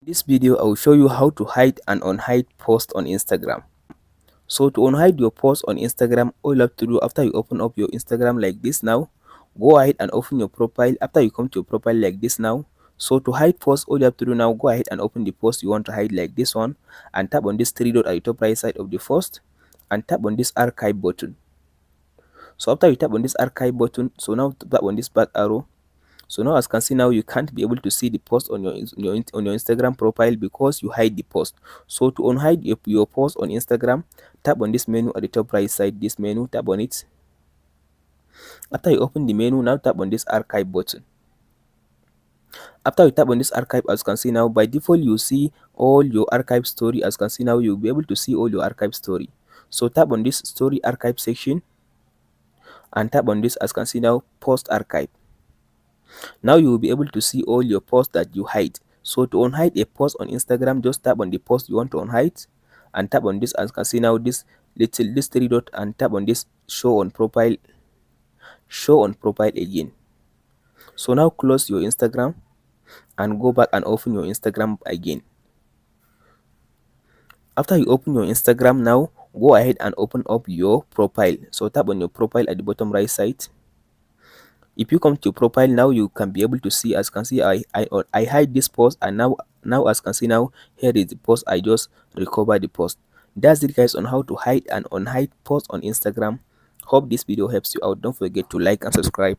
In this video, I will show you how to hide and unhide posts on Instagram. So to unhide your post on Instagram, all you have to do after you open up your Instagram like this now, go ahead and open your profile. After you come to your profile like this now, so to hide post, all you have to do now, go ahead and open the post you want to hide like this one, and tap on this three dot at the top right side of the post, and tap on this archive button. So after you tap on this archive button, so now tap on this back arrow. So now as you can see now, you can't be able to see the post on your Instagram profile because you hide the post. So to unhide your post on Instagram, tap on this menu at the top right side, this menu, tap on it. After you open the menu, now tap on this archive button. After you tap on this archive, as you can see now, by default you see all your archive story. As you can see now, you'll be able to see all your archive story. So tap on this story archive section and tap on this, as you can see now, post archive. Now you will be able to see all your posts that you hide. So to unhide a post on Instagram, just tap on the post you want to unhide and tap on this, as you can see now, this three dot, and tap on this show on profile again. So now close your Instagram and go back and open your Instagram again. After you open your Instagram now, go ahead and open up your profile. So tap on your profile at the bottom right side. If you come to your profile now, you can be able to see, as you can see, I hide this post, and now as you can see now, here is the post. I just recover the post. That's it guys, on how to hide and unhide posts on Instagram. Hope this video helps you out. Don't forget to like and subscribe.